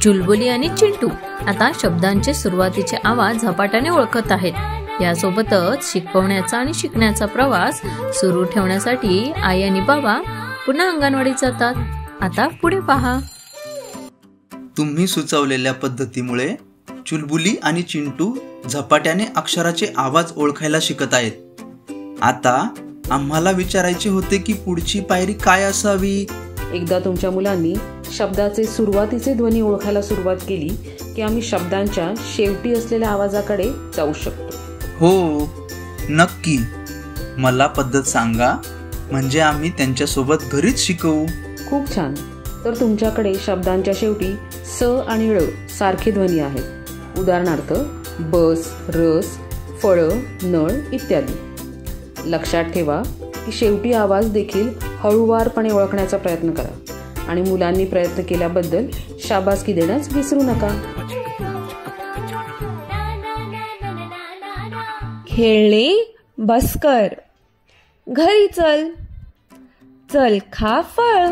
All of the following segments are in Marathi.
चुलबुली आणि चिंटू आता शब्दांचे सुरुवातीचे आवाज झपाट्याने ओळखत आहेत। यासोबतच शिकवण्याचा आणि शिकण्याचा प्रवास सुरू ठेवण्यासाठी आई आणि बाबा पुन्हा अंगणवाडीत जातात। आता पुढे पहा। तुम्ही सुचवलेल्या पद्धतीमुळे चुलबुली आणि चिंटू झपाट्याने अक्षराचे आवाज ओळखायला शिकत आहेत। आता आम्हाला विचारायचे होते की पुढची पायरी काय असावी। एकदा तुमच्या मुलांनी शब्दाचे सुरुवातीचे ध्वनी ओळखायला सुरुवात केली की आम्ही शब्दांच्या शेवटी असलेल्या आवाजाकडे जाऊ शकतो। हो, नक्की। मला पद्धत सांगा, म्हणजे आम्ही त्यांच्यासोबत घरीच शिकवू। खूप छान। तर तुमच्याकडे शब्दांच्या शेवटी स आणि ळ सारखे ध्वनी आहेत। उदाहरणार्थ बस, रस, फळ, नळ इत्यादी। लक्षात ठेवा की शेवटी आवाज देखील हळूवारपणे ओळखण्याचा प्रयत्न करा आणि मुलांनी प्रयत्न केल्याबद्दल शाबासकी देण्यास विसरू नका। खेळणे बस कर, घरी चल, चल खा फळ।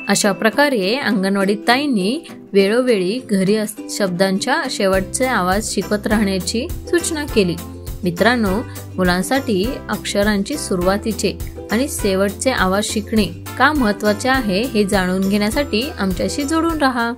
अशा प्रकारे अंगणवाडी ताईंनी वेळोवेळी घरी शब्दांच्या शेवटचे आवाज शिकत राहण्याची सूचना केली। मित्रांनो, मुलांसाठी अक्षरांची सुरुवातीचे आणि शेवटचे आवाज शिकणे का महत्त्वाचे आहे हे जाणून घेण्यासाठी आमच्याशी जोडून राहा।